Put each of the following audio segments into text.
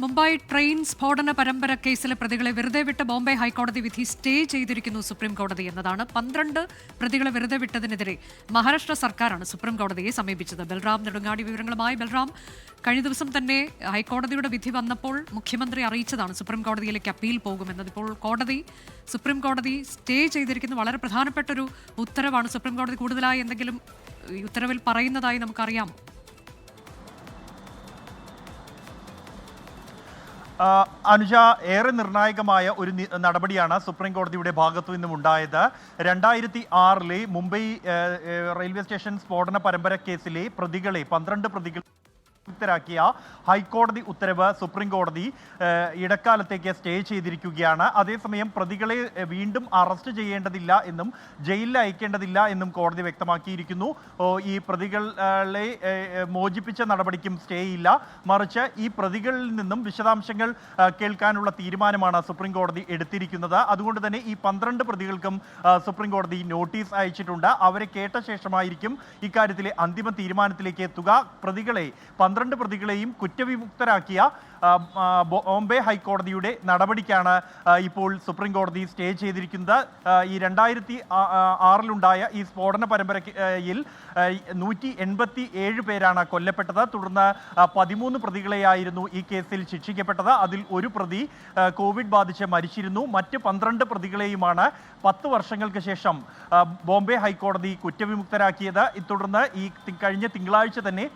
Mumbai train സ്ഫോടന പരമ്പര കേസിലെ പ്രതികളെ വെറുതെ വിട്ട ബോംബെ ഹൈക്കോടതി വിധി സ്റ്റേ ചെയ്തിരിക്കുന്നു സുപ്രീം കോടതി എന്നതാണ്. 12 പ്രതികളെ വെറുതെ വിട്ടതിനെതിരെ മഹാരാഷ്ട്ര സർക്കാരാണ് സുപ്രീം കോടതിയെ സമീപിച്ചത്. ബൽറാം നെടുങ്ങാടി വിവരങ്ങളുമായി. ബൽറാം, കഴിഞ്ഞ ദിവസം തന്നെ ഹൈക്കോടതിയുടെ വിധി വന്നപ്പോൾ മുഖ്യമന്ത്രി അറിയിച്ചതാണ് സുപ്രീം കോടതിയിലേക്ക് അപ്പീൽ പോകുമെന്നത്. ഇപ്പോൾ സുപ്രീം കോടതി സ്റ്റേ ചെയ്തിരിക്കുന്നു. വളരെ പ്രധാനപ്പെട്ടൊരു ഉത്തരവാണ്. സുപ്രീം കോടതി കൂടുതലായി എന്തെങ്കിലും ഈ ഉത്തരവിൽ പറയുന്നതായി നമുക്കറിയാം? അനുജ, ഏറെ നിർണായകമായ ഒരു നടപടിയാണ് സുപ്രീം കോടതിയുടെ ഭാഗത്തു നിന്നും ഉണ്ടായത്. 2006 മുംബൈ റെയിൽവേ സ്റ്റേഷൻ സ്ഫോടന പരമ്പര കേസിലെ 12 പ്രതികൾ ാക്കിയ ഹൈക്കോടതി ഉത്തരവ് സുപ്രീം കോടതി ഇടക്കാലത്തേക്ക് സ്റ്റേ ചെയ്തിരിക്കുകയാണ്. അതേസമയം പ്രതികളെ വീണ്ടും അറസ്റ്റ് ചെയ്യേണ്ടതില്ല എന്നും ജയിലിൽ അയക്കേണ്ടതില്ല എന്നും കോടതി വ്യക്തമാക്കിയിരിക്കുന്നു. ഈ പ്രതികളെ മോചിപ്പിച്ച നടപടിക്കും സ്റ്റേ ഇല്ല, മറിച്ച് ഈ പ്രതികളിൽ നിന്നും വിശദാംശങ്ങൾ കേൾക്കാനുള്ള തീരുമാനമാണ് സുപ്രീം കോടതി എടുത്തിരിക്കുന്നത്. അതുകൊണ്ട് തന്നെ ഈ 12 പ്രതികൾക്കും സുപ്രീം കോടതി നോട്ടീസ് അയച്ചിട്ടുണ്ട്. അവരെ കേട്ട ശേഷമായിരിക്കും ഇക്കാര്യത്തിലെ അന്തിമ തീരുമാനത്തിലേക്ക് എത്തുക. പ്രതികളെ 12 പ്രതികളെയും കുറ്റവിമുക്തരാക്കിയ ബോംബെ ഹൈക്കോടതിയുടെ നടപടിക്കാണ് ഇപ്പോൾ സുപ്രീം കോടതി സ്റ്റേ ചെയ്തിരിക്കുന്നത്. ഈ 2006 ഈ സ്ഫോടന പരമ്പരയിൽ 187 പേരാണ് കൊല്ലപ്പെട്ടത്. തുടർന്ന് 13 പ്രതികളെയായിരുന്നു ഈ കേസിൽ ശിക്ഷിക്കപ്പെട്ടത്. അതിൽ ഒരു പ്രതി കോവിഡ് ബാധിച്ച് മരിച്ചിരുന്നു. മറ്റ് 12 പ്രതികളെയുമാണ് 10 വർഷങ്ങൾക്ക് ശേഷം ബോംബെ ഹൈക്കോടതി കുറ്റവിമുക്തരാക്കിയത്. തുടർന്ന് ഈ കഴിഞ്ഞ തിങ്കളാഴ്ച തന്നെ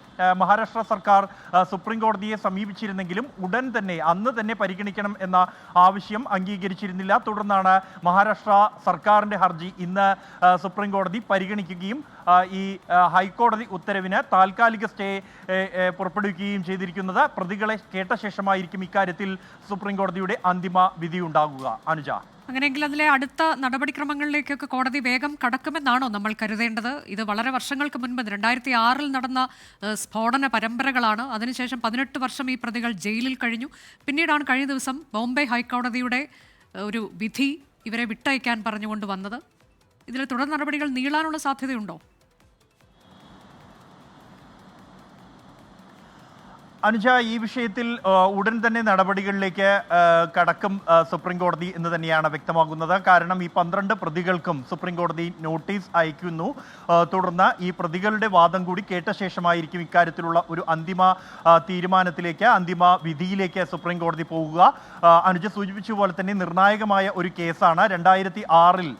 മഹാരാഷ്ട്ര സർക്കാർ സുപ്രീം കോടതിയെ സമീപിച്ചിരുന്നെങ്കിലും അന്ന് തന്നെ പരിഗണിക്കണം എന്ന ആവശ്യം അംഗീകരിച്ചിരുന്നില്ല. തുടർന്നാണ് മഹാരാഷ്ട്ര സർക്കാരിന്റെ ഹർജി ഇന്ന് സുപ്രീം കോടതി പരിഗണിക്കുകയും ഈ ഹൈക്കോടതി ഉത്തരവിന് താൽക്കാലിക സ്റ്റേ പുറപ്പെടുവിക്കുകയും ചെയ്തിരിക്കുന്നത്. പ്രതികളെ കേട്ട ശേഷമായിരിക്കും ഇക്കാര്യത്തിൽ സുപ്രീം കോടതിയുടെ അന്തിമ വിധി ഉണ്ടാകുക. അനുജ, അങ്ങനെയെങ്കിൽ അതിലെ അടുത്ത നടപടിക്രമങ്ങളിലേക്കൊക്കെ കോടതി വേഗം കടക്കുമെന്നാണോ നമ്മൾ കരുതേണ്ടത്? ഇത് വളരെ വർഷങ്ങൾക്ക് മുൻപ് 2006 നടന്ന സ്ഫോടന പരമ്പരകളാണ്. അതിനുശേഷം 18 വർഷം ഈ പ്രതികൾ ജയിലിൽ കഴിഞ്ഞു. പിന്നീടാണ് കഴിഞ്ഞ ദിവസം ബോംബെ ഹൈക്കോടതിയുടെ ഒരു വിധി ഇവരെ വിട്ടയക്കാൻ പറഞ്ഞുകൊണ്ട് വന്നത്. ഇതിലെ തുടർ നടപടികൾ നീളാനുള്ള സാധ്യതയുണ്ടോ? അനുജ, ഈ വിഷയത്തിൽ ഉടൻ തന്നെ നടപടികളിലേക്ക് കടക്കും സുപ്രീം കോടതി എന്ന് തന്നെയാണ് വ്യക്തമാകുന്നത്. കാരണം ഈ 12 പ്രതികൾക്കും സുപ്രീം കോടതി നോട്ടീസ് അയക്കുന്നു. തുടർന്ന് ഈ പ്രതികളുടെ വാദം കൂടി കേട്ട ശേഷമായിരിക്കും ഇക്കാര്യത്തിലുള്ള ഒരു അന്തിമ തീരുമാനത്തിലേക്ക്, അന്തിമ വിധിയിലേക്ക് സുപ്രീം കോടതി പോകുക. അനുജ സൂചിപ്പിച്ച പോലെ തന്നെ നിർണായകമായ ഒരു കേസാണ്. 2006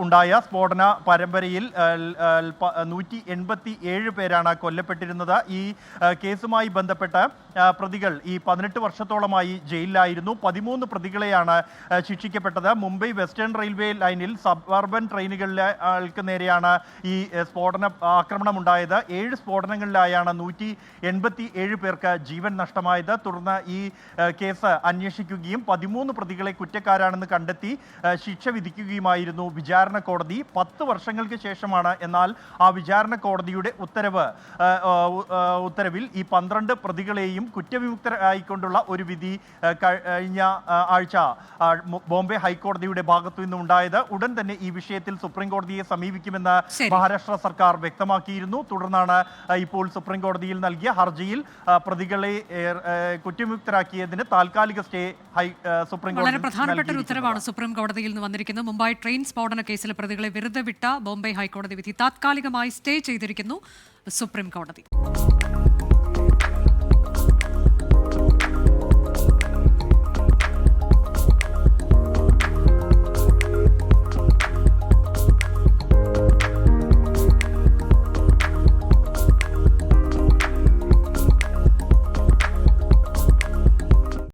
ഉണ്ടായ സ്ഫോടന പരമ്പരയിൽ 187 പേരാണ് കൊല്ലപ്പെട്ടിരുന്നത്. ഈ കേസുമായി ബന്ധപ്പെട്ട് പ്രതികൾ ഈ 18 വർഷത്തോളമായി ജയിലിലായിരുന്നു. 13 പ്രതികളെയാണ് ശിക്ഷിക്കപ്പെട്ടത്. മുംബൈ വെസ്റ്റേൺ റെയിൽവേ ലൈനിൽ സബർബൻ ട്രെയിനുകൾക്ക് നേരെയാണ് ഈ ആക്രമണം ഉണ്ടായത്. 7 സ്ഫോടനങ്ങളിലായാണ് 187 പേർക്ക് ജീവൻ നഷ്ടമായത്. തുടർന്ന് ഈ കേസ് അന്വേഷിക്കുകയും 13 പ്രതികളെ കുറ്റക്കാരാണെന്ന് കണ്ടെത്തി ശിക്ഷ വിധിക്കുകയുമായിരുന്നു വിചാരണ കോടതി. 10 വർഷങ്ങൾക്ക് ശേഷമാണ് എന്നാൽ ആ വിചാരണ കോടതിയുടെ ഉത്തരവിൽ ഈ 12 പ്രതികളെയും കുറ്റവിമുക്തരായിക്കൊണ്ടുള്ള ഒരു വിധി കഴിഞ്ഞ ആഴ്ച ബോംബെ ഹൈക്കോടതിയുടെ ഭാഗത്തു നിന്നും ഉണ്ടായത്. ഉടൻ തന്നെ ഈ വിഷയത്തിൽ സുപ്രീം കോടതിയെ സമീപിക്കുമെന്ന് മഹാരാഷ്ട്ര സർക്കാർ വ്യക്തമാക്കിയിരുന്നു. തുടർന്നാണ് ഇപ്പോൾ സുപ്രീം കോടതിയിൽ നൽകിയ ഹർജിയിൽ പ്രതികളെ കുറ്റവിമുക്തരാക്കിയതിന് താൽക്കാലിക സ്റ്റേ സുപ്രീം കോടതി. വളരെ പ്രധാനപ്പെട്ട ഒരു ഉത്തരവാണ് സുപ്രീം കോടതിയിൽ നിന്ന് വന്നിരിക്കുന്നത്. മുംബൈ ട്രെയിൻ സ്ഫോടന കേസിലെ പ്രതികളെ വെറുതെ വിട്ട ബോംബെ ഹൈക്കോടതി വിധി താത്കാലികമായി സ്റ്റേ ചെയ്തിരിക്കുന്നു സുപ്രീം കോടതി.